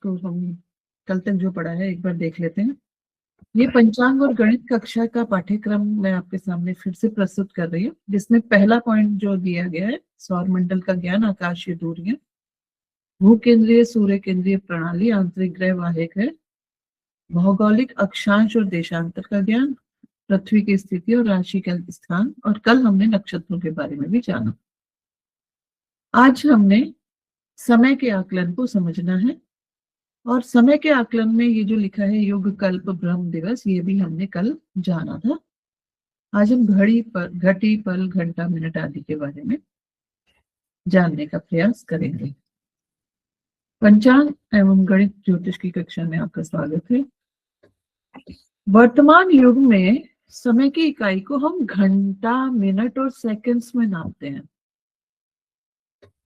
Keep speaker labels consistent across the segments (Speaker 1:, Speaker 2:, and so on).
Speaker 1: इसको हम कल तक जो पढ़ा है एक बार देख लेते हैं। ये पंचांग और गणित कक्षा का पाठ्यक्रम मैं आपके सामने फिर से प्रस्तुत कर रही हूँ, जिसमें पहला पॉइंट जो दिया गया है सौर मंडल का ज्ञान, आकाशीय दूरियां, भू केंद्रीय सूर्य केंद्रीय प्रणाली, आंतरिक ग्रह वाहिक है, भौगोलिक अक्षांश और देशांतर का ज्ञान, पृथ्वी की स्थिति और राशि का स्थान, और कल हमने नक्षत्रों के बारे में भी जाना। आज हमने समय के आकलन को समझना है, और समय के आकलन में ये जो लिखा है युग कल्प ब्रह्म दिवस, ये भी हमने कल जाना था। आज हम घड़ी पर घटी पल घंटा मिनट आदि के बारे में जानने का प्रयास करेंगे। पंचांग एवं गणित ज्योतिष की कक्षा में आपका स्वागत है। वर्तमान युग में समय की इकाई को हम घंटा, मिनट और सेकंड्स में नापते हैं,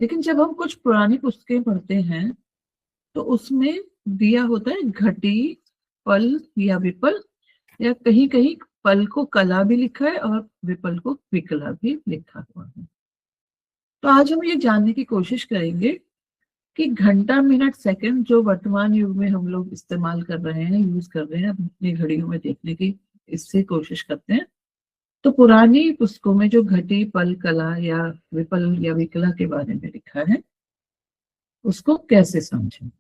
Speaker 1: लेकिन जब हम कुछ पुरानी पुस्तकें पढ़ते हैं तो उसमें दिया होता है घटी पल या विपल, या कहीं कहीं पल को कला भी लिखा है और विपल को विकला भी लिखा हुआ है। तो आज हम ये जानने की कोशिश करेंगे कि घंटा, मिनट, सेकंड जो वर्तमान युग में हम लोग इस्तेमाल कर रहे हैं, यूज कर रहे हैं अपनी घड़ियों में देखने की, इससे कोशिश करते हैं। तो पुरानी पुस्तकों में जो घटी पल कला या विपल या विकला के बारे में लिखा है उसको कैसे समझें।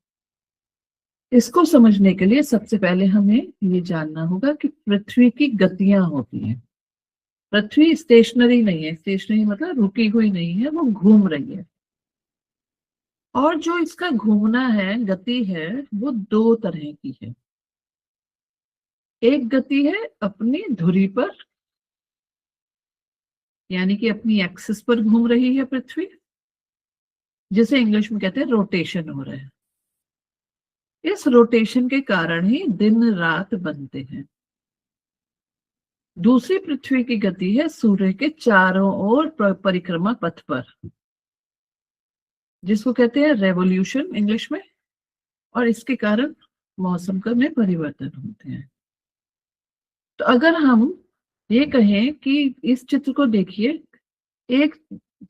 Speaker 1: इसको समझने के लिए सबसे पहले हमें ये जानना होगा कि पृथ्वी की गतियां होती हैं। पृथ्वी स्टेशनरी नहीं है, स्टेशनरी मतलब रुकी हुई नहीं है, वो घूम रही है। और जो इसका घूमना है, गति है, वो दो तरह की है। एक गति है अपनी धुरी पर, यानी कि अपनी एक्सिस पर घूम रही है पृथ्वी, जिसे इंग्लिश में कहते हैं रोटेशन हो रहा है। इस रोटेशन के कारण ही दिन रात बनते हैं। दूसरी पृथ्वी की गति है सूर्य के चारों ओर परिक्रमा पथ पर, जिसको कहते हैं रेवोल्यूशन इंग्लिश में, और इसके कारण मौसम का में परिवर्तन होते हैं। तो अगर हम ये कहें कि इस चित्र को देखिए, एक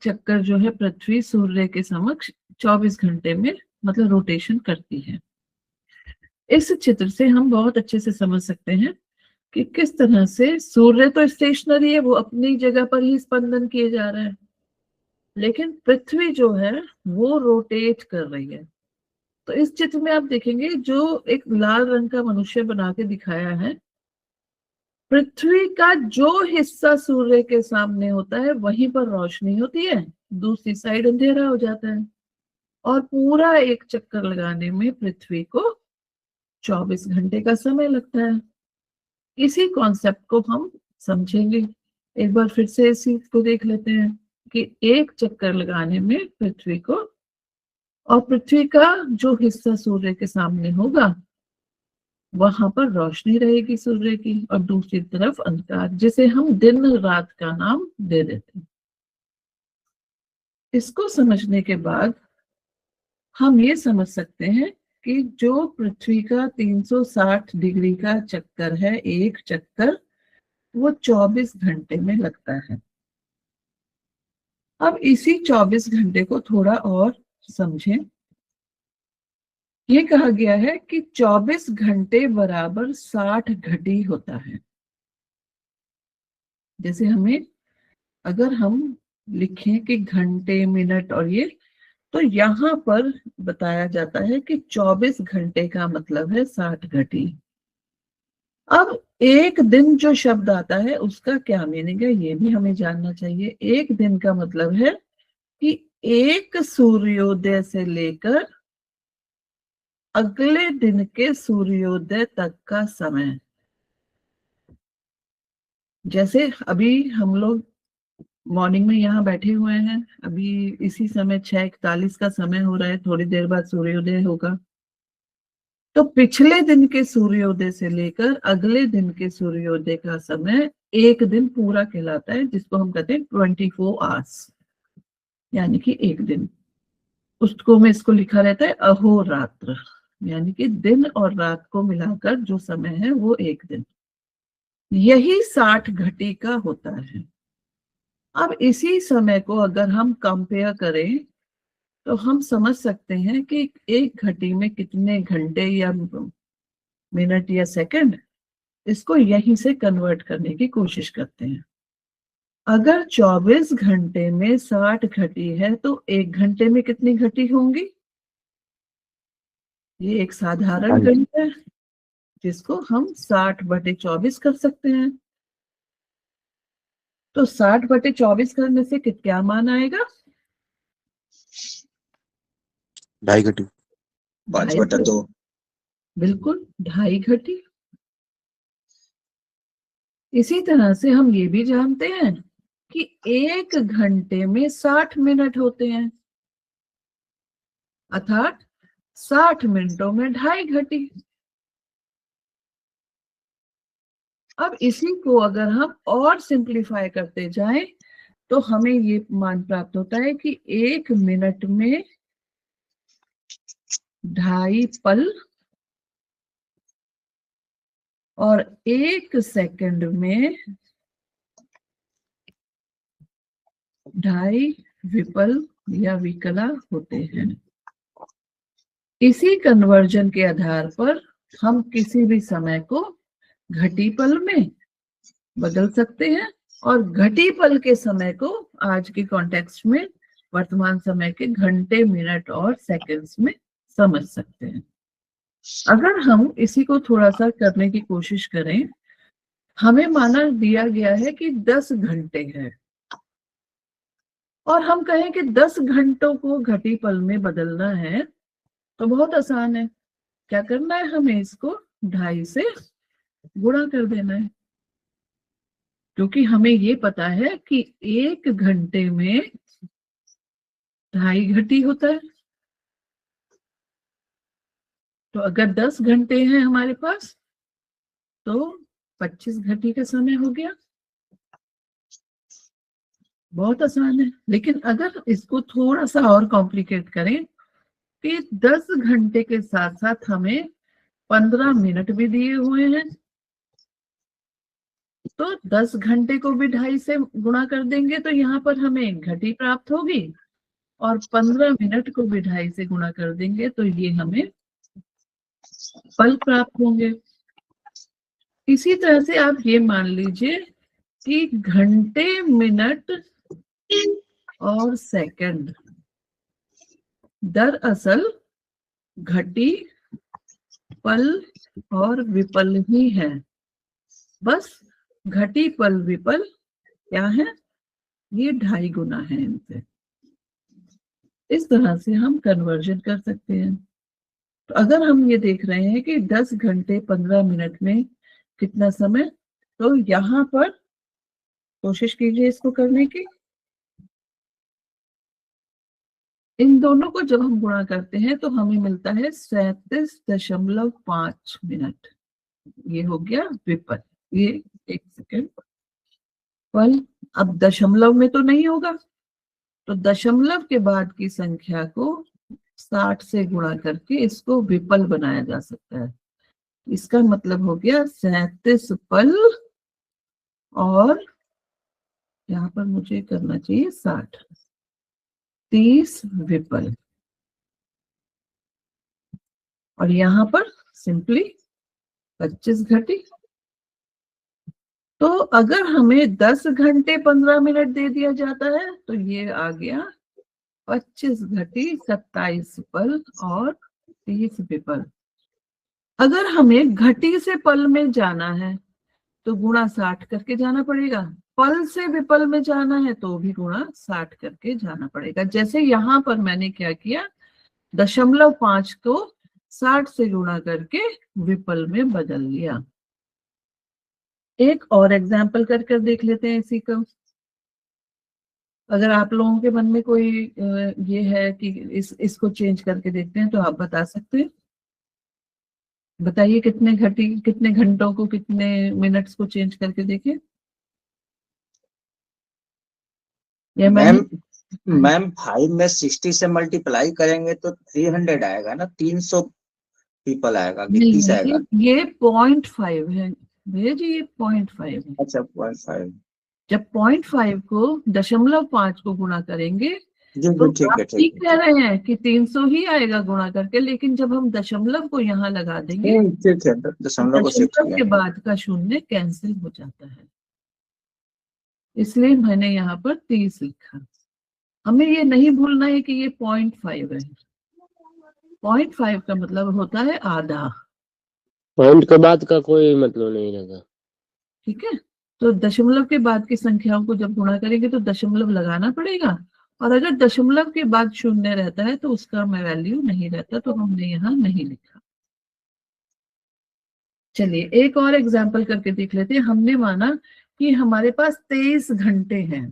Speaker 1: चक्कर जो है पृथ्वी सूर्य के समक्ष 24 घंटे में मतलब रोटेशन करती है। इस चित्र से हम बहुत अच्छे से समझ सकते हैं कि किस तरह से सूर्य तो स्टेशनरी है, वो अपनी जगह पर ही स्पंदन किए जा रहा है, लेकिन पृथ्वी जो है वो रोटेट कर रही है। तो इस चित्र में आप देखेंगे जो एक लाल रंग का मनुष्य बना के दिखाया है, पृथ्वी का जो हिस्सा सूर्य के सामने होता है वहीं पर रोशनी होती है, दूसरी साइड अंधेरा हो जाता है, और पूरा एक चक्कर लगाने में पृथ्वी को 24 घंटे का समय लगता है। इसी कॉन्सेप्ट को हम समझेंगे। एक बार फिर से इसी को देख लेते हैं कि एक चक्कर लगाने में पृथ्वी को, और पृथ्वी का जो हिस्सा सूर्य के सामने होगा वहां पर रोशनी रहेगी सूर्य की, और दूसरी तरफ अंधकार, जिसे हम दिन रात का नाम दे देते हैं। इसको समझने के बाद हम ये समझ सकते हैं कि जो पृथ्वी का 360 डिग्री का चक्कर है, एक चक्कर, वो 24 घंटे में लगता है। अब इसी 24 घंटे को थोड़ा और समझें। ये कहा गया है कि 24 घंटे बराबर 60 घटी होता है। जैसे हमें अगर हम लिखें कि घंटे, मिनट और ये, तो यहाँ पर बताया जाता है कि 24 घंटे का मतलब है 60 घटी। अब एक दिन जो शब्द आता है उसका क्या मीनिंग है ये भी हमें जानना चाहिए। एक दिन का मतलब है कि एक सूर्योदय से लेकर अगले दिन के सूर्योदय तक का समय। जैसे अभी हम लोग मॉर्निंग में यहाँ बैठे हुए हैं, अभी इसी समय 6:41 का समय हो रहा है, थोड़ी देर बाद सूर्योदय होगा। तो पिछले दिन के सूर्योदय से लेकर अगले दिन के सूर्योदय का समय एक दिन पूरा कहलाता है, जिसको हम कहते हैं 24 आवर्स, यानी कि एक दिन। पुस्तकों में इसको लिखा रहता है अहोरात्र, यानी कि दिन और रात को मिलाकर जो समय है वो एक दिन। यही 60 घटी का होता है। अब इसी समय को अगर हम कंपेयर करें तो हम समझ सकते हैं कि एक घटी में कितने घंटे या मिनट या सेकंड, इसको यहीं से कन्वर्ट करने की कोशिश करते हैं। अगर 24 घंटे में 60 घटी है तो 1 घंटे में कितनी घटी होंगी? ये एक साधारण गणित है जिसको हम 60/24 कर सकते हैं। तो 60/24 करने से क्या मान आएगा?
Speaker 2: 2.5 घटी। 5/2।
Speaker 1: बिल्कुल 2.5 घटी। इसी तरह से हम ये भी जानते हैं कि 1 घंटे में 60 मिनट होते हैं, अर्थात 60 मिनटों में 2.5 घटी। अब इसी को अगर हम और सिंप्लीफाई करते जाएं तो हमें ये मान प्राप्त होता है कि 1 मिनट में 2.5 पल और 1 सेकंड में 2.5 विपल या विकला होते हैं। इसी कन्वर्जन के आधार पर हम किसी भी समय को घटी पल में बदल सकते हैं और घटी पल के समय को आज के कॉन्टेक्स्ट में वर्तमान समय के घंटे, मिनट और सेकंड्स में समझ सकते हैं। अगर हम इसी को थोड़ा सा करने की कोशिश करें, हमें माना दिया गया है कि 10 घंटे है और हम कहें कि 10 घंटों को घटी पल में बदलना है, तो बहुत आसान है। क्या करना है? हमें इसको 2.5 से गुणा कर देना है, क्योंकि हमें ये पता है कि 1 घंटे में 2.5 घटी होता है। तो अगर 10 घंटे हैं हमारे पास तो 25 घटी का समय हो गया। बहुत आसान है। लेकिन अगर इसको थोड़ा सा और कॉम्प्लिकेट करें कि 10 घंटे के साथ साथ हमें 15 मिनट भी दिए हुए हैं, तो 10 घंटे को भी 2.5 से गुणा कर देंगे तो यहाँ पर हमें 1 घटी प्राप्त होगी और 15 मिनट को भी 2.5 से गुणा कर देंगे तो ये हमें पल प्राप्त होंगे। इसी तरह से आप ये मान लीजिए कि घंटे, मिनट और सेकंड दरअसल घटी, पल और विपल ही है। बस घटी, पल, विपल क्या है? ये 2.5 गुना है इनसे। इस तरह से हम कन्वर्जन कर सकते हैं। तो अगर हम ये देख रहे हैं कि 10 घंटे 15 मिनट में कितना समय, तो यहाँ पर कोशिश कीजिए इसको करने की। इन दोनों को जब हम गुणा करते हैं तो हमें मिलता है 37.5 मिनट। ये हो गया विपल। ये 1 सेकेंड पल। अब दशमलव में तो नहीं होगा, तो दशमलव के बाद की संख्या को 60 से गुणा करके इसको विपल बनाया जा सकता है। इसका मतलब हो गया 37 पल और यहाँ पर मुझे करना चाहिए 60, 30 विपल और यहाँ पर सिंपली 25 घटी। तो अगर हमें 10 घंटे 15 मिनट दे दिया जाता है तो ये आ गया 25 घटी 27 पल और 30 विपल। अगर हमें घटी से पल में जाना है तो गुणा 60 करके जाना पड़ेगा, पल से विपल में जाना है तो भी गुणा 60 करके जाना पड़ेगा। जैसे यहाँ पर मैंने क्या किया, 0.5 को 60 से गुणा करके विपल में बदल लिया। एक और एग्जाम्पल कर देख लेते हैं इसी को। अगर आप लोगों के मन में कोई ये है कि इसको चेंज करके देखते हैं तो आप बता सकते हैं। बताइए कितने घंटों को कितने मिनट्स को चेंज करके देखें।
Speaker 2: मैम 5 में 60 से मल्टीप्लाई करेंगे तो 300 आएगा ना, 300 पीपल आएगा कि 30 आएगा?
Speaker 1: ये 0.5 है भैया जी, ये 0.5 है।
Speaker 2: अच्छा 0.5।
Speaker 1: जब 0.5 को 0.5 को गुणा करेंगे
Speaker 2: जी
Speaker 1: तो
Speaker 2: जी, ठीक
Speaker 1: आप
Speaker 2: है
Speaker 1: ठीक
Speaker 2: ठीक
Speaker 1: कह
Speaker 2: है।
Speaker 1: रहे हैं कि 300 ही आएगा गुणा करके, लेकिन जब हम दशमलव को यहाँ लगा देंगे
Speaker 2: ठीक है,
Speaker 1: तो
Speaker 2: दशमलव को शिफ्ट
Speaker 1: दशमलव
Speaker 2: किया।
Speaker 1: के बाद का शून्य कैंसिल हो जाता है, इसलिए मैंने यहाँ पर 30 लिखा। हमें ये नहीं भूलना है कि ये 0.5 है। 0.5 का मतलब होता है आधा।
Speaker 3: पॉइंट के बाद का कोई मतलब नहीं रहता।
Speaker 1: ठीक है, तो दशमलव के बाद की संख्याओं को जब गुणा करेंगे तो दशमलव लगाना पड़ेगा, और अगर दशमलव के बाद शून्य रहता है तो उसका मैं वैल्यू नहीं रहता, तो हमने यहाँ नहीं लिखा। चलिए एक और एग्जाम्पल करके देख लेते हैं। हमने माना कि हमारे पास 23 घंटे हैं,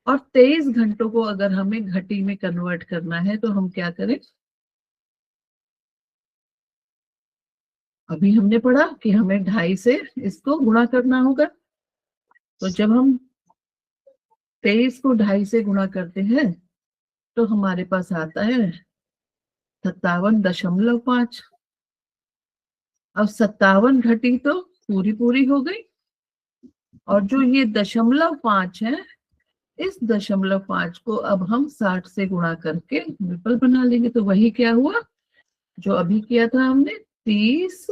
Speaker 1: और 23 घंटों को अगर हमें घटी में कन्वर्ट करना है तो हम क्या करें। अभी हमने पढ़ा कि हमें 2.5 से इसको गुणा करना होगा, तो जब हम 23 को 2.5 से गुणा करते हैं तो हमारे पास आता है 57.5। अब 57 घटी तो पूरी पूरी हो गई, और जो ये 0.5 है, इस 0.5 को अब हम 60 से गुणा करके विपल बना लेंगे। तो वही क्या हुआ जो अभी किया था हमने, 30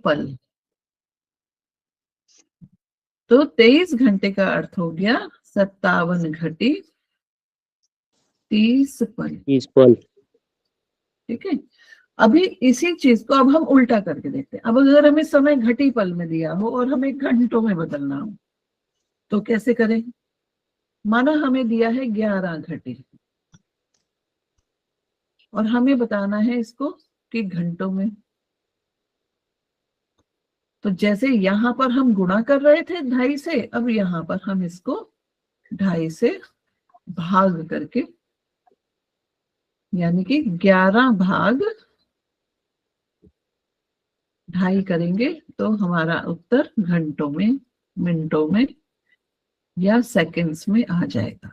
Speaker 1: पल। तो 23 घंटे का अर्थ हो गया 57 घटी 30 पल।
Speaker 3: 30 पल।
Speaker 1: ठीक है, अभी इसी चीज को अब हम उल्टा करके देखते हैं। अब अगर हमें समय घटी पल में दिया हो और हमें घंटों में बदलना हो तो कैसे करें। माना हमें दिया है 11 घटी, और हमें बताना है इसको कि घंटों में। तो जैसे यहां पर हम गुणा कर रहे थे 2.5 से, अब यहां पर हम इसको 2.5 से भाग करके, यानी कि 11 भाग 2.5 करेंगे तो हमारा उत्तर घंटों में, मिनटों में या सेकंड्स में आ जाएगा।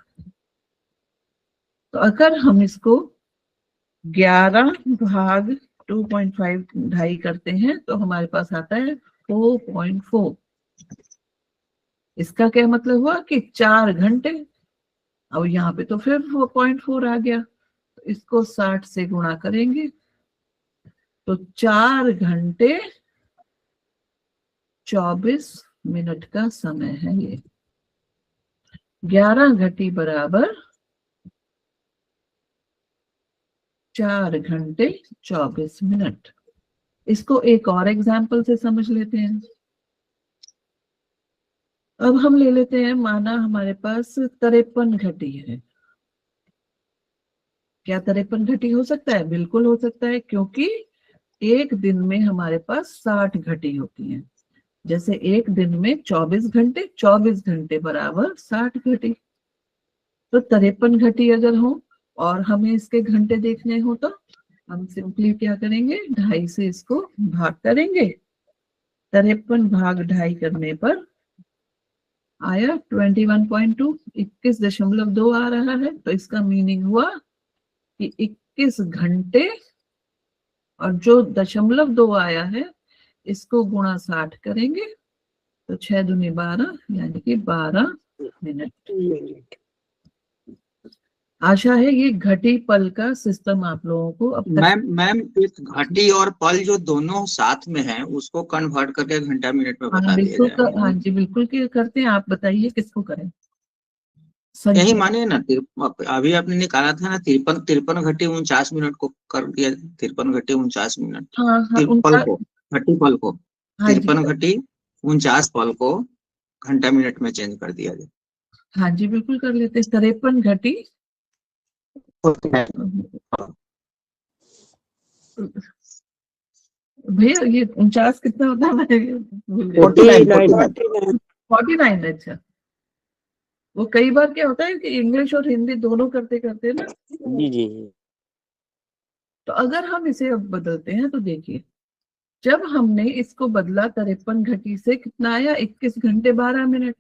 Speaker 1: तो अगर हम इसको 11 भाग 2.5 2.5 करते हैं तो हमारे पास आता है 4.4। इसका क्या मतलब हुआ कि 4 घंटे। अब यहाँ पे तो फिर 4.4 आ गया, तो इसको 60 से गुणा करेंगे तो 4 घंटे 24 मिनट का समय है ये। 11 घटी बराबर 4 घंटे 24 मिनट। इसको एक और एग्जाम्पल से समझ लेते हैं। अब हम ले लेते हैं, माना हमारे पास 53 घटी है। क्या 53 घटी हो सकता है? बिल्कुल हो सकता है, क्योंकि एक दिन में हमारे पास 60 घटी होती हैं। जैसे एक दिन में 24 घंटे, 24 घंटे बराबर 60 घटी। तो 53 घटी अगर हो और हमें इसके घंटे देखने हो तो हम सिंपली क्या करेंगे, 2.5 से इसको भाग करेंगे। 53 भाग 2.5 करने पर आया 21.2, 21.2 आ रहा है। तो इसका मीनिंग हुआ कि 21 घंटे, और जो 0.2 आया है इसको गुणा 60 करेंगे तो 6 दूनी 12, यानी कि 12 मिनट। आशा है ये घटी पल का सिस्टम आप लोगों को अब तक।
Speaker 2: मैम एक घटी और पल जो दोनों साथ में है उसको कन्वर्ट करके घंटा मिनट में
Speaker 1: हाँ
Speaker 2: बता दिया
Speaker 1: बिल्कुल
Speaker 2: जाए।
Speaker 1: हाँ जी बिल्कुल करते हैं। आप बताइए किसको करें।
Speaker 2: यही
Speaker 1: संख्या
Speaker 2: मानिए ना, अभी आपने निकाला था ना, 53 53 घटी 49 मिनट को कर दिया। 53 घटी 49 मिनट
Speaker 1: हाँ हाँ
Speaker 2: पल
Speaker 1: उनका।
Speaker 2: को, घटी पल को,
Speaker 1: हाँ जी
Speaker 2: 53 घटी 49 पल को घंटा मिनट में चेंज कर दिया जाए।
Speaker 1: हाँ जी बिल्कुल कर लेते हैं। 53 घटी भैया ये 49 कितना होता है, मैं भूल गई।
Speaker 3: 49।
Speaker 1: 49। अच्छा, वो कई बार क्या होता है कि इंग्लिश और हिंदी दोनों करते करते ना।
Speaker 3: जी जी।
Speaker 1: तो अगर हम इसे अब बदलते हैं तो देखिए, जब हमने इसको बदला 53 घटी से कितना आया, 21 घंटे 12 मिनट।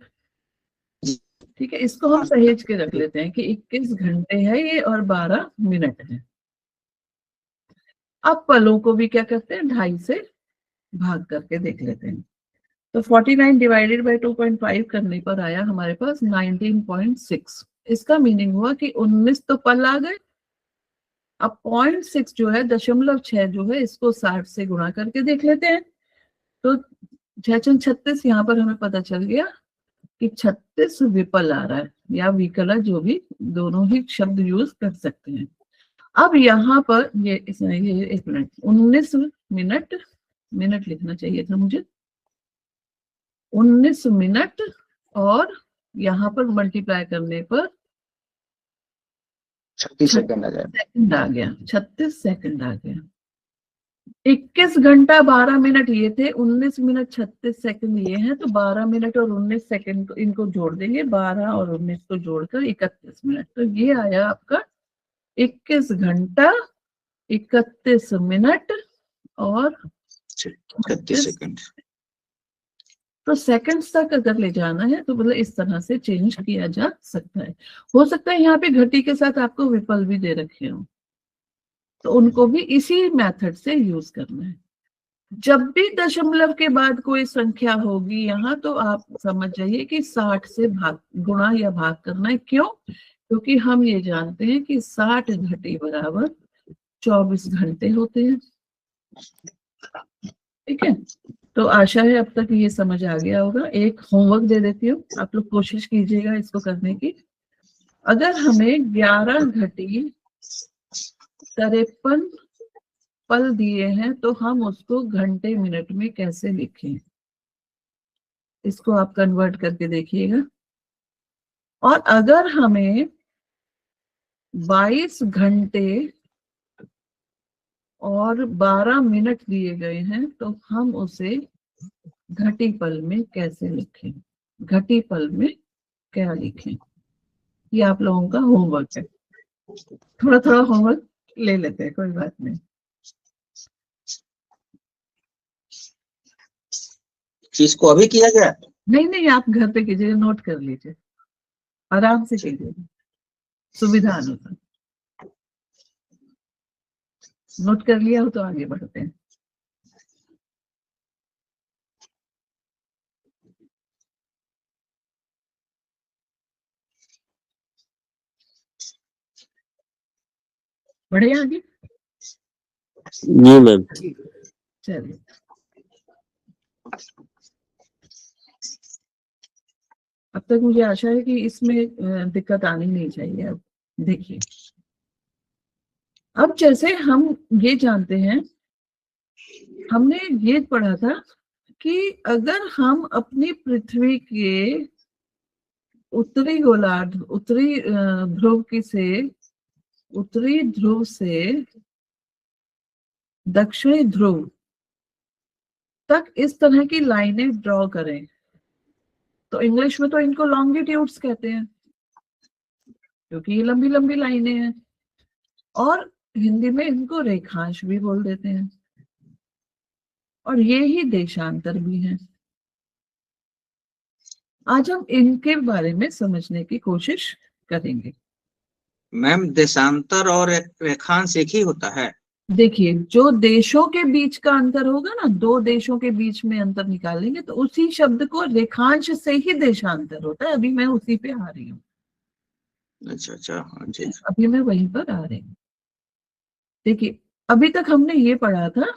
Speaker 1: ठीक है, इसको हम सहेज के रख लेते हैं कि 21 घंटे है ये और 12 मिनट है। अब पलों को भी क्या करते हैं, 2.5 से भाग करके देख लेते हैं। तो 49 डिवाइडेड बाय 2.5 करने पर आया हमारे पास 19.6। इसका मीनिंग हुआ कि 19 तो पल आ गए। अब 0.6 जो है 0.6 जो है इसको 60 से गुणा करके देख लेते हैं। तो 6×36 यहाँ पर हमें पता चल गया कि 36 विपल आ रहा है, या विकला, जो भी, दोनों ही शब्द यूज कर सकते हैं। अब यहाँ पर ये 1 मिनट, 19 मिनट, मिनट लिखना चाहिए था मुझे, 19 मिनट, और यहाँ पर मल्टीप्लाई करने पर
Speaker 2: 36 सेकंड आ जाएगा।
Speaker 1: सेकंड आ गया, 36 सेकंड आ गया। 21 घंटा 12 मिनट ये थे, 19 मिनट 36 सेकंड ये हैं, तो 12 मिनट और 19 सेकंड इनको जोड़ देंगे, 12 और 19 को जोड़कर 31 मिनट। तो ये आया आपका 21 घंटा 31 मिनट और
Speaker 2: 36 सेकंड।
Speaker 1: तो सेकंड्स तक अगर ले जाना है तो मतलब इस तरह से चेंज किया जा सकता है। हो सकता है यहाँ पे घटी के साथ आपको विपल भी दे रखे हो, तो उनको भी इसी मेथड से यूज करना है। जब भी दशमलव के बाद कोई संख्या होगी यहाँ, तो आप समझ जाइए कि 60 से भाग, गुणा या भाग करना है। क्यों? क्योंकि हम ये जानते हैं कि 60 घटी बराबर 24 घंटे होते हैं। ठीक है, तो आशा है अब तक ये समझ आ गया होगा। एक होमवर्क दे देती हूँ, आप लोग कोशिश कीजिएगा इसको करने की। अगर हमें 11 घटी 53 पल दिए हैं तो हम उसको घंटे मिनट में कैसे लिखें, इसको आप कन्वर्ट करके देखिएगा। और अगर हमें 22 घंटे और 12 मिनट दिए गए हैं तो हम उसे घटी पल में कैसे लिखें, घटी पल में क्या लिखें, ये आप लोगों का होमवर्क है। थोड़ा थोड़ा होमवर्क ले लेते हैं, कोई बात नहीं।
Speaker 2: चीज को अभी किया गया?
Speaker 1: नहीं नहीं, आप घर पे कीजिए, नोट कर लीजिए, आराम से कीजिए, सुविधा अनुसार। नोट कर लिया हो तो आगे बढ़ते हैं। बढ़े आगे?
Speaker 3: जी मैम।
Speaker 1: चलिए, अब तक मुझे आशा है कि इसमें दिक्कत आनी नहीं चाहिए। अब देखिए, अब जैसे हम ये जानते हैं, हमने ये पढ़ा था कि अगर हम अपनी पृथ्वी के उत्तरी गोलार्ध, उत्तरी ध्रुव से दक्षिणी ध्रुव तक इस तरह की लाइनें ड्रॉ करें, तो इंग्लिश में तो इनको लॉन्गिट्यूड्स कहते हैं क्योंकि ये लंबी लंबी लाइनें हैं, और हिंदी में इनको रेखांश भी बोल देते हैं, और ये ही देशांतर भी है। आज हम इनके बारे में समझने की कोशिश करेंगे।
Speaker 2: मैम, देशांतर और रेखांश एक ही होता है?
Speaker 1: देखिए, जो देशों के बीच का अंतर होगा ना, दो देशों के बीच में अंतर निकालेंगे तो उसी शब्द को रेखांश से ही देशांतर होता है। अभी मैं उसी पे आ रही हूँ।
Speaker 2: अच्छा अच्छा, हाँ जी।
Speaker 1: अभी मैं वहीं पर आ रही हूँ। देखिए, अभी तक हमने ये पढ़ा था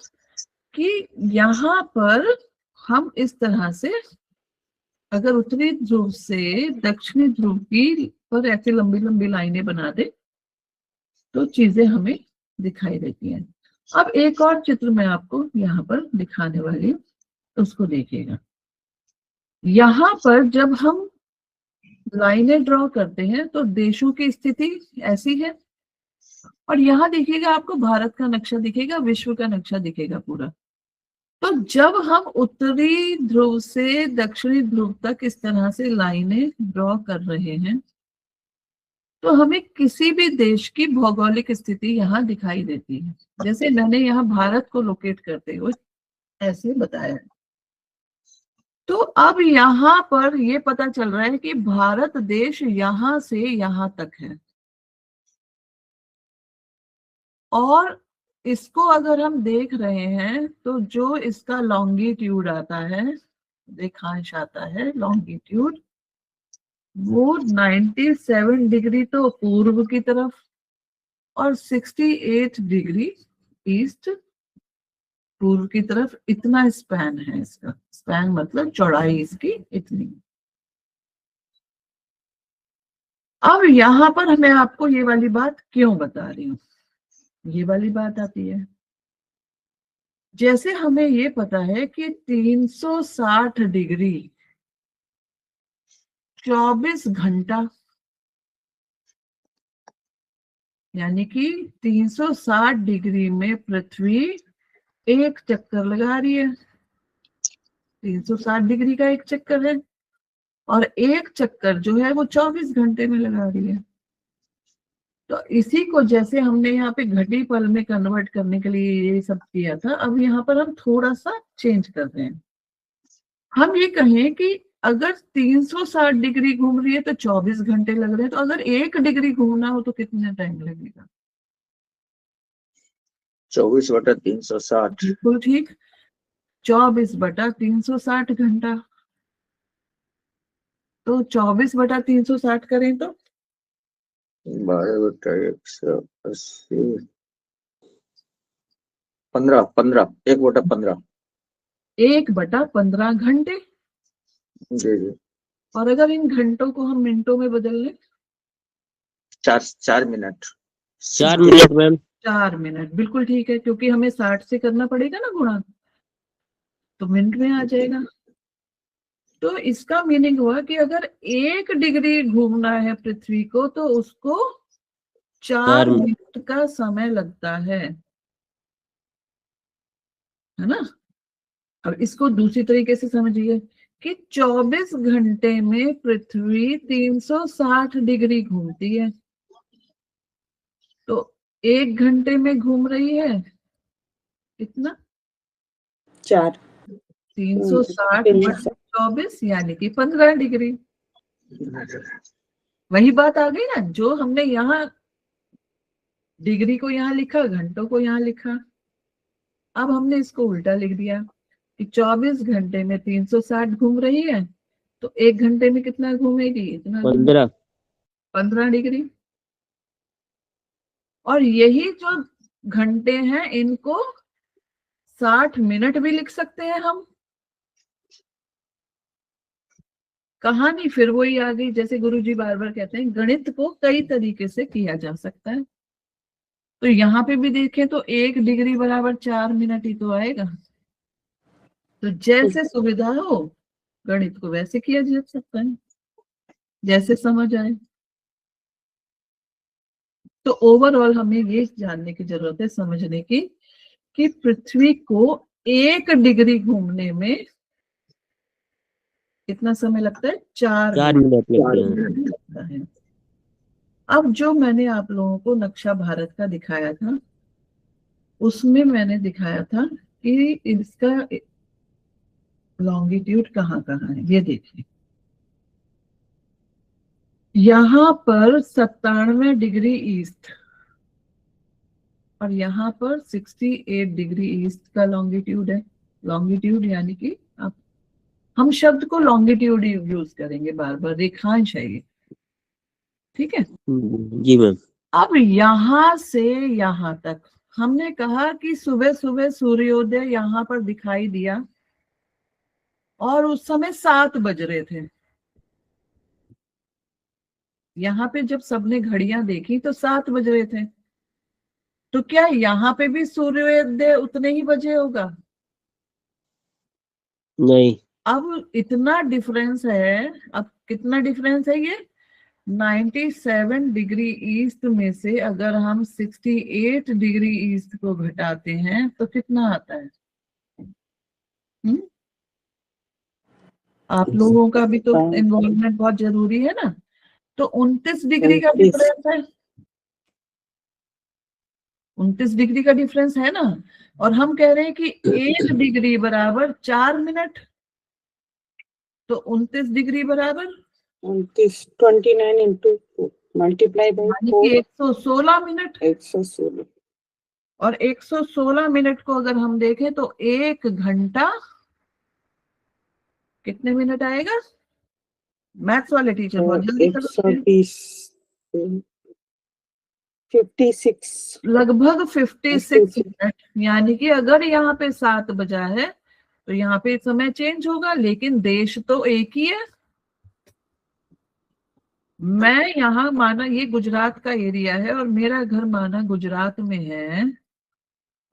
Speaker 1: कि यहाँ पर हम इस तरह से अगर उत्तरी ध्रुव से दक्षिणी ध्रुव की पर ऐसे लंबी लंबी लाइनें बना दे तो चीजें हमें दिखाई देती हैं। अब एक और चित्र मैं आपको यहाँ पर दिखाने वाली हूँ, उसको देखिएगा। यहाँ पर जब हम लाइनें ड्रॉ करते हैं तो देशों की स्थिति ऐसी है, और यहाँ देखिएगा आपको भारत का नक्शा दिखेगा, विश्व का नक्शा दिखेगा पूरा। तो जब हम उत्तरी ध्रुव से दक्षिणी ध्रुव तक इस तरह से लाइनें ड्रॉ कर रहे हैं तो हमें किसी भी देश की भौगोलिक स्थिति यहाँ दिखाई देती है। जैसे मैंने यहाँ भारत को लोकेट करते हुए ऐसे बताया। तो अब यहाँ पर ये पता चल रहा है कि भारत देश यहाँ से यहाँ तक है, और इसको अगर हम देख रहे हैं तो जो इसका लॉन्गिट्यूड आता है रेखांश आता है लॉन्गिट्यूड, वो 97 डिग्री तो पूर्व की तरफ और 68 डिग्री ईस्ट पूर्व की तरफ, इतना स्पैन है इसका। स्पैन मतलब चौड़ाई इसकी इतनी। अब यहाँ पर मैं आपको ये वाली बात क्यों बता रही हूँ, ये वाली बात आती है, जैसे हमें ये पता है कि 360 डिग्री 24 घंटा, यानी कि 360 डिग्री में पृथ्वी एक चक्कर लगा रही है। 360 डिग्री का एक चक्कर है और एक चक्कर जो है वो 24 घंटे में लगा रही है। तो इसी को जैसे हमने यहाँ पे घड़ी पल में कन्वर्ट करने के लिए ये सब किया था, अब यहाँ पर हम थोड़ा सा चेंज कर रहे हैं। हम ये कहें कि अगर 360 डिग्री घूम रही है तो 24 घंटे लग रहे हैं, तो अगर 1 डिग्री घूमना हो तो कितना टाइम लगेगा?
Speaker 2: 24/360।
Speaker 1: बिल्कुल ठीक, 24/360 घंटा। तो 24/360 करें तो
Speaker 2: 12/180, 15 1/15
Speaker 1: 1/15 घंटे।
Speaker 2: जी जी।
Speaker 1: और अगर इन घंटों को हम मिनटों में बदल लें?
Speaker 2: 4 मिनट।
Speaker 3: 4 minute ma'am.
Speaker 1: 4 मिनट, बिल्कुल ठीक है, क्योंकि हमें 60 से करना पड़ेगा ना गुणा, तो मिनट में आ जाएगा। तो इसका मीनिंग हुआ कि अगर 1 डिग्री घूमना है पृथ्वी को तो उसको 4 मिनट का समय लगता है ना। अब इसको दूसरी तरीके से समझिए कि 24 घंटे में पृथ्वी 360 डिग्री घूमती है, तो 1 घंटे में घूम रही है कितना?
Speaker 4: 4।
Speaker 1: 360/24 यानी कि 15 डिग्री। वही बात आ गई ना, जो हमने यहाँ डिग्री को यहाँ लिखा, घंटों को यहाँ लिखा, अब हमने इसको उल्टा लिख दिया कि 24 घंटे में 360 घूम रही है, तो 1 घंटे में कितना घूमेगी? इतना 15 डिग्री। और यही जो घंटे हैं इनको 60 मिनट भी लिख सकते हैं हम। कहानी फिर वही आ गई, जैसे गुरुजी बार बार कहते हैं गणित को कई तरीके से किया जा सकता है। तो यहाँ पे भी देखें तो 1 डिग्री बराबर 4 मिनट ही तो आएगा। तो जैसे सुविधा हो गणित को वैसे किया जा सकता है, जैसे समझ आए। तो ओवरऑल हमें ये जानने की जरूरत है, समझने की, कि पृथ्वी को 1 डिग्री घूमने में कितना समय लगता है? 4
Speaker 3: मिनट
Speaker 1: लगता है। अब जो मैंने आप लोगों को नक्शा भारत का दिखाया था, उसमें मैंने दिखाया था कि इसका लॉन्गिट्यूड कहाँ कहाँ है। ये देखिए, यहाँ पर 97 डिग्री ईस्ट और यहाँ पर 68 डिग्री ईस्ट का लॉन्गिट्यूड है। लॉन्गिट्यूड यानी कि आप, हम शब्द को लॉन्गिट्यूड यूज करेंगे बार बार, रेखांश है ये, ठीक है
Speaker 3: जी मैम।
Speaker 1: अब यहाँ से यहाँ तक हमने कहा कि सुबह सुबह सूर्योदय यहाँ पर दिखाई दिया और उस समय 7 बज रहे थे। यहाँ पे जब सबने घड़ियां देखी तो 7 बज रहे थे, तो क्या यहाँ पे भी सूर्योदय उतने ही बजे होगा?
Speaker 3: नहीं।
Speaker 1: अब इतना डिफरेंस है, अब कितना डिफरेंस है ये? 97 डिग्री ईस्ट में से अगर हम 68 डिग्री ईस्ट को घटाते हैं तो कितना आता है? आप लोगों का भी तो इन्वॉल्वमेंट बहुत जरूरी है ना। तो 29 डिग्री का डिफरेंस है, 29 डिग्री का डिफरेंस है ना। और हम कह रहे हैं कि 1 डिग्री बराबर 4 मिनट, तो 29 डिग्री बराबर
Speaker 4: 29 इंटू मल्टीप्लाई बाय 4,
Speaker 1: 116 मिनट।
Speaker 4: 116।
Speaker 1: और 116 मिनट को अगर हम देखें तो 1 घंटा कितने मिनट आएगा? मैथ्स वाले टीचर बहुत जल्दी कर सकते हैं।
Speaker 4: 120 56
Speaker 1: लगभग 56 मिनट। यानी कि अगर यहाँ पे 7 बजा है तो यहाँ पे समय चेंज होगा, लेकिन देश तो एक ही है। मैं यहाँ माना ये गुजरात का एरिया है और मेरा घर माना गुजरात में है,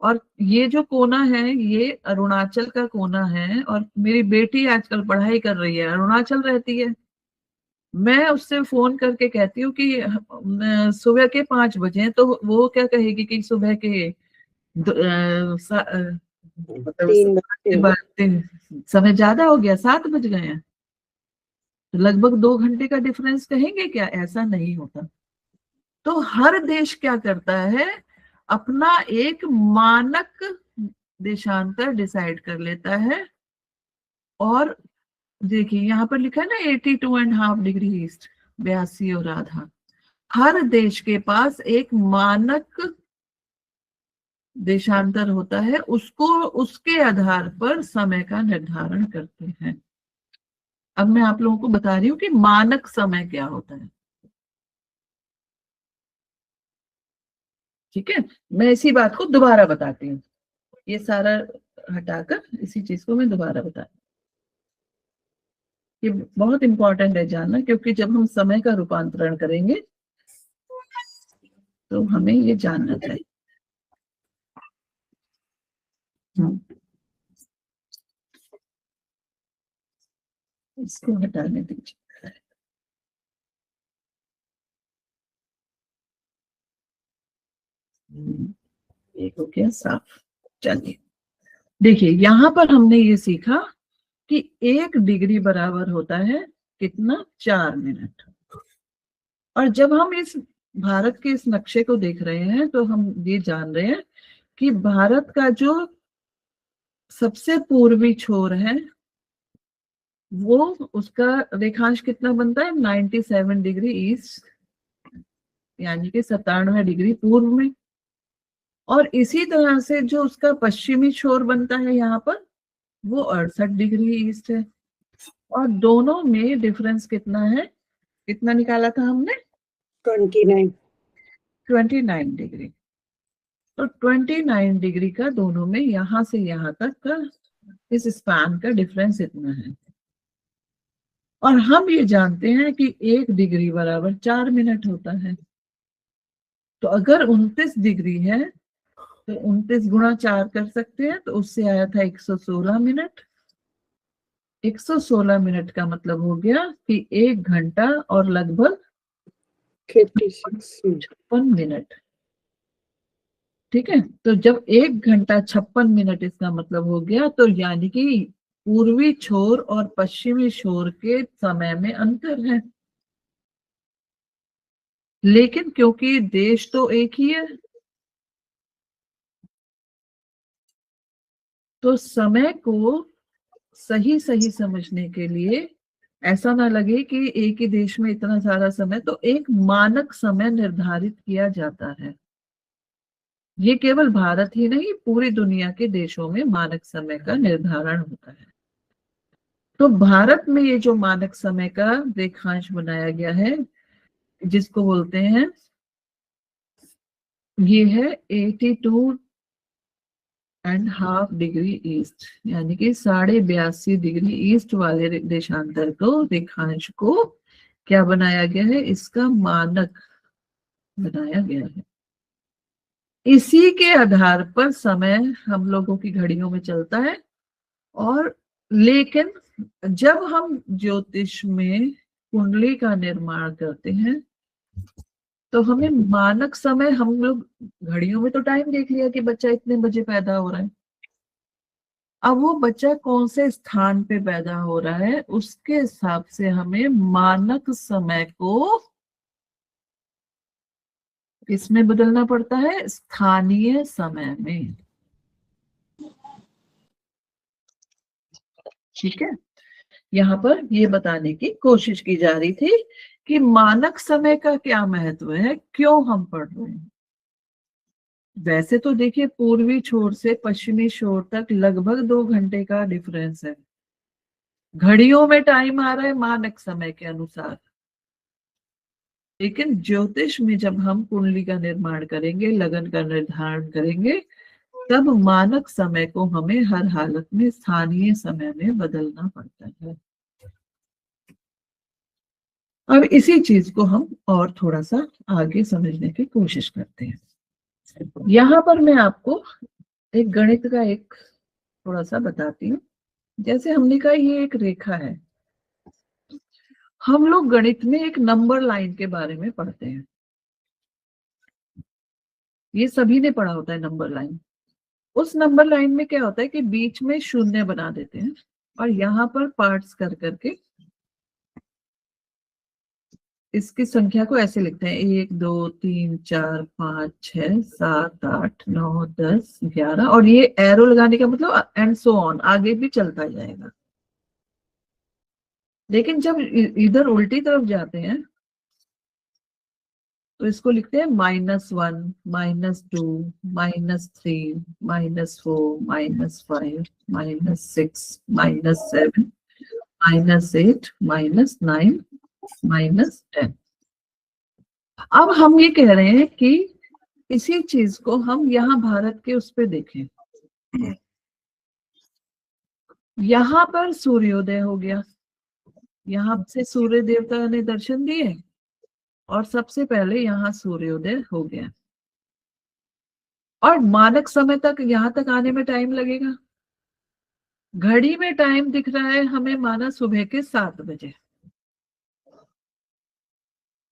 Speaker 1: और ये जो कोना है ये अरुणाचल का कोना है, और मेरी बेटी आजकल पढ़ाई कर रही है, अरुणाचल रहती है। मैं उससे फोन करके कहती हूँ कि सुबह के 5 बजे, तो वो क्या कहेगी कि सुबह के समय ज्यादा हो गया, 7 बज गए हैं, तो लगभग 2 घंटे का डिफरेंस कहेंगे क्या? ऐसा नहीं होता। तो हर देश क्या करता है, अपना एक मानक देशांतर डिसाइड कर लेता है। और देखिए यहाँ पर लिखा है ना 82.5 डिग्री ईस्ट, 82 और आधा। हर देश के पास एक मानक देशांतर होता है, उसको उसके आधार पर समय का निर्धारण करते हैं। अब मैं आप लोगों को बता रही हूँ कि मानक समय क्या होता है। ठीक है, मैं इसी बात को दोबारा बताती हूँ, ये सारा हटाकर इसी चीज को मैं दोबारा बता। ये बहुत इंपॉर्टेंट है जानना, क्योंकि जब हम समय का रूपांतरण करेंगे तो हमें ये जानना चाहिए। इसको हटाने दीजिए। एक हो गया साफ। चलिए देखिए, यहाँ पर हमने ये सीखा कि 1 डिग्री बराबर होता है कितना? 4 मिनट। और जब हम इस भारत के इस नक्शे को देख रहे हैं तो हम ये जान रहे हैं कि भारत का जो सबसे पूर्वी छोर है वो, उसका रेखांश कितना बनता है? 97 डिग्री ईस्ट, यानी कि 97 डिग्री पूर्व में। और इसी तरह से जो उसका पश्चिमी छोर बनता है यहाँ पर, वो 68 डिग्री ईस्ट है। और दोनों में डिफरेंस कितना है? कितना निकाला था हमने? 29 डिग्री। तो 29 डिग्री का दोनों में यहां से यहां तक का इस स्पैन का डिफरेंस इतना है। और हम ये जानते हैं कि 1 डिग्री बराबर 4 मिनट होता है। तो अगर 29 डिग्री है तो 29 गुणा 4 कर सकते हैं, तो उससे आया था 116 मिनट। 116 मिनट का मतलब हो गया कि 1 घंटा और लगभग 56 मिनट। ठीक है, तो जब 1 घंटा 56 मिनट इसका मतलब हो गया, तो यानी कि पूर्वी छोर और पश्चिमी छोर के समय में अंतर है। लेकिन क्योंकि देश तो एक ही है, तो समय को सही सही समझने के लिए ऐसा ना लगे कि एक ही देश में इतना सारा समय, तो एक मानक समय निर्धारित किया जाता है। ये केवल भारत ही नहीं, पूरी दुनिया के देशों में मानक समय का निर्धारण होता है। तो भारत में ये जो मानक समय का रेखांश बनाया गया है, जिसको बोलते हैं, ये है 82.5 डिग्री ईस्ट, यानी कि 82.5 डिग्री ईस्ट वाले देशांतर को, रेखांश को क्या बनाया गया है? इसका मानक बनाया गया है। इसी के आधार पर समय हम लोगों की घड़ियों में चलता है। और लेकिन जब हम ज्योतिष में कुंडली का निर्माण करते हैं तो हमें मानक समय, हम लोग घड़ियों में तो टाइम देख लिया कि बच्चा इतने बजे पैदा हो रहा है। अब वो बच्चा कौन से स्थान पे पैदा हो रहा है, उसके हिसाब से हमें मानक समय को किसमें बदलना पड़ता है? स्थानीय समय में। ठीक है, यहाँ पर ये बताने की कोशिश की जा रही थी कि मानक समय का क्या महत्व है, क्यों हम पढ़ रहे हैं। वैसे तो देखिए, पूर्वी छोर से पश्चिमी छोर तक लगभग 2 घंटे का डिफरेंस है, घड़ियों में टाइम आ रहा है मानक समय के अनुसार, लेकिन ज्योतिष में जब हम कुंडली का निर्माण करेंगे, लगन का निर्धारण करेंगे, तब मानक समय को हमें हर हालत में स्थानीय समय में बदलना पड़ता है। अब इसी चीज को हम और थोड़ा सा आगे समझने की कोशिश करते हैं। यहाँ पर मैं आपको एक गणित का एक थोड़ा सा बताती हूँ। जैसे हमने कहा ये एक रेखा है, हम लोग गणित में एक नंबर लाइन के बारे में पढ़ते हैं, ये सभी ने पढ़ा होता है नंबर लाइन। उस नंबर लाइन में क्या होता है कि बीच में शून्य बना देते हैं और यहाँ पर पार्ट्स कर करके इसकी संख्या को ऐसे लिखते हैं 1 2 3 4 5 6 7 8 9 10 11, और ये एरो लगाने का मतलब एंड सो ऑन, आगे भी चलता जाएगा। लेकिन जब इधर उल्टी तरफ जाते हैं तो इसको लिखते हैं -1 -2 -3 -4 -5 -6 -7 -8 -9 -10। अब हम ये कह रहे हैं कि इसी चीज को हम यहाँ भारत के उस पे देखें। यहाँ पर सूर्योदय हो गया, यहाँ से सूर्य देवता ने दर्शन दिए और सबसे पहले यहाँ सूर्योदय हो गया, और मानक समय तक यहाँ तक आने में टाइम लगेगा। घड़ी में टाइम दिख रहा है हमें माना सुबह के 7 बजे,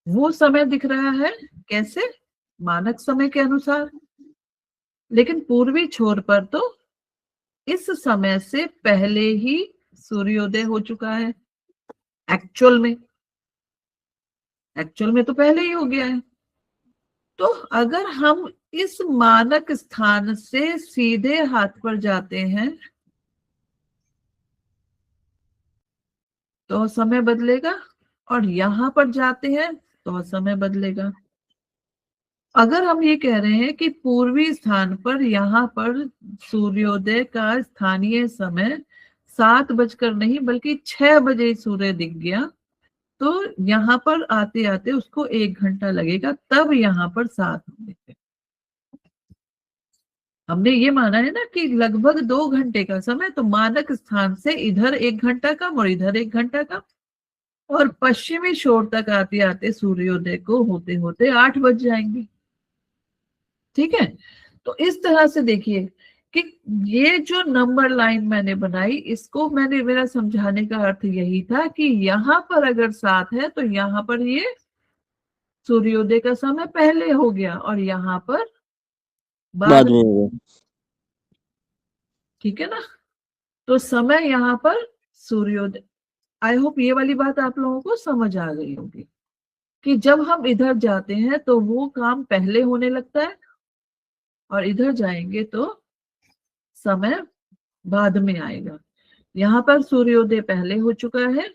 Speaker 1: वो समय दिख रहा है कैसे, मानक समय के अनुसार। लेकिन पूर्वी छोर पर तो इस समय से पहले ही सूर्योदय हो चुका है, एक्चुअल में तो पहले ही हो गया है। तो अगर हम इस मानक स्थान से सीधे हाथ पर जाते हैं तो समय बदलेगा, और यहां पर जाते हैं तो समय बदलेगा। अगर हम ये कह रहे हैं कि पूर्वी स्थान पर यहाँ पर सूर्योदय का स्थानीय समय 7 बजकर नहीं बल्कि 6 बजे सूर्य दिख गया, तो यहाँ पर आते आते उसको 1 घंटा लगेगा, तब यहाँ पर 7 होंगे। हमने ये माना है ना कि लगभग 2 घंटे का समय, तो मानक स्थान से इधर 1 घंटा कम और इधर 1 घंटा कम, और पश्चिमी छोर तक आते आते सूर्योदय को होते होते 8 बज जाएंगे। ठीक है, तो इस तरह से देखिए कि ये जो नंबर लाइन मैंने बनाई, इसको मेरा समझाने का अर्थ यही था कि यहाँ पर अगर 7 है तो यहाँ पर ये सूर्योदय का समय पहले हो गया और यहाँ पर बाद
Speaker 3: में हो गया।
Speaker 1: ठीक है ना, तो समय यहाँ पर सूर्योदय। आई होप ये वाली बात आप लोगों को समझ आ गई होगी कि जब हम इधर जाते हैं तो वो काम पहले होने लगता है और इधर जाएंगे तो समय बाद में आएगा। यहाँ पर सूर्योदय पहले हो चुका है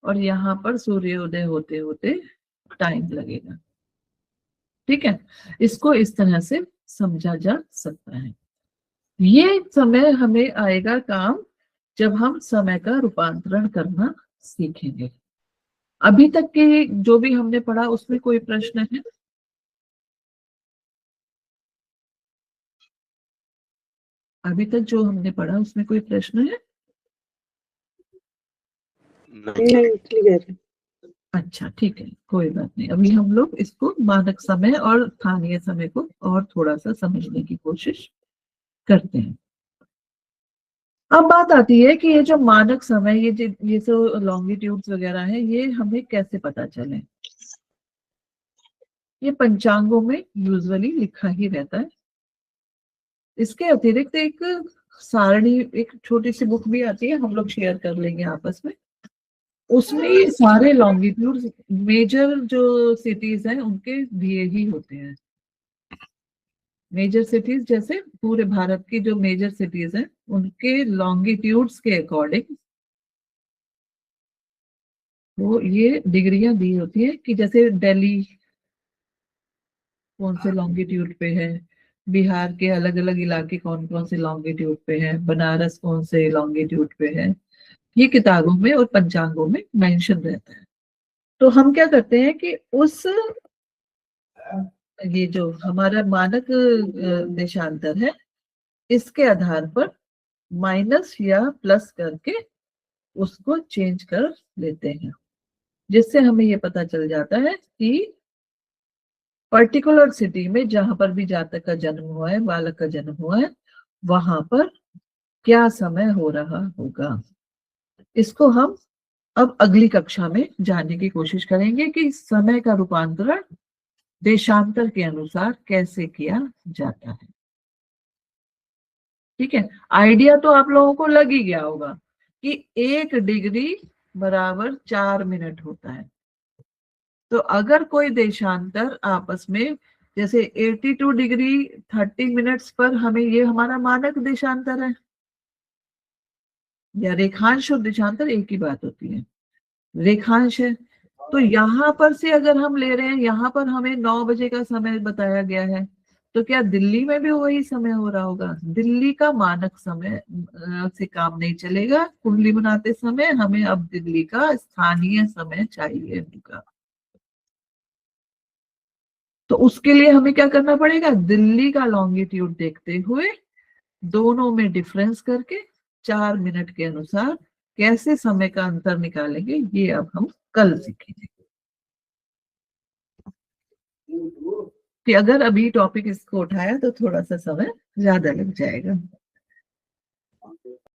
Speaker 1: और यहाँ पर सूर्योदय होते होते टाइम लगेगा। ठीक है, इसको इस तरह से समझा जा सकता है। ये समय हमें आएगा काम जब हम समय का रूपांतरण करना सीखेंगे। अभी तक के जो भी हमने पढ़ा उसमें कोई प्रश्न है? अभी तक जो हमने पढ़ा उसमें कोई प्रश्न है?
Speaker 4: नहीं, क्लियर है।
Speaker 1: अच्छा ठीक है, कोई बात नहीं। अभी हम लोग इसको मानक समय और स्थानीय समय को और थोड़ा सा समझने की कोशिश करते हैं। अब बात आती है कि ये जो मानक समय, ये जो लॉन्गिट्यूड्स वगैरह है, ये हमें कैसे पता चले? ये पंचांगों में यूजुअली लिखा ही रहता है। इसके अतिरिक्त एक सारणी, एक छोटी सी बुक भी आती है, हम लोग शेयर कर लेंगे आपस में। उसमें ये सारे लॉन्गिट्यूड्स, मेजर जो सिटीज हैं उनके दिए ही होते हैं। मेजर सिटीज जैसे पूरे भारत की जो मेजर सिटीज हैं उनके लॉन्गिट्यूड्स के अकॉर्डिंग वो ये डिग्रियां दी होती है कि जैसे दिल्ली कौन से लॉन्गिट्यूड पे है, बिहार के अलग अलग इलाके कौन कौन से लॉन्गिट्यूड पे है, बनारस कौन से लॉन्गिट्यूड पे है, ये किताबों में और पंचांगों में मेंशन रहता है। तो हम क्या करते हैं कि उस ये जो हमारा मानक देशांतर है, इसके आधार पर माइनस या प्लस करके उसको चेंज कर लेते हैं, जिससे हमें ये पता चल जाता है कि पर्टिकुलर सिटी में जहां पर भी जातक का जन्म हुआ है, बालक का जन्म हुआ है, वहां पर क्या समय हो रहा होगा। इसको हम अब अगली कक्षा में जानने की कोशिश करेंगे कि समय का रूपांतरण देशांतर के अनुसार कैसे किया जाता है। ठीक है, आइडिया तो आप लोगों को लग ही गया होगा कि 1 डिग्री बराबर 4 मिनट होता है। तो अगर कोई देशांतर आपस में, जैसे 82 डिग्री 30 मिनट्स पर हमें, ये हमारा मानक देशांतर है, या रेखांश और देशांतर एक ही बात होती है, रेखांश है। तो यहाँ पर से अगर हम ले रहे हैं, यहाँ पर हमें 9 बजे का समय बताया गया है, तो क्या दिल्ली में भी वही समय हो रहा होगा? दिल्ली का मानक समय से काम नहीं चलेगा। कुंडली बनाते समय हमें अब दिल्ली का स्थानीय समय चाहिए होगा। तो उसके लिए हमें क्या करना पड़ेगा? दिल्ली का लॉन्गिट्यूड देखते हुए दोनों में डिफरेंस करके 4 मिनट के अनुसार कैसे समय का अंतर निकालेंगे, ये अब हम कल सीखेंगे। कि अगर अभी टॉपिक इसको उठाया तो थोड़ा सा समय ज्यादा लग जाएगा।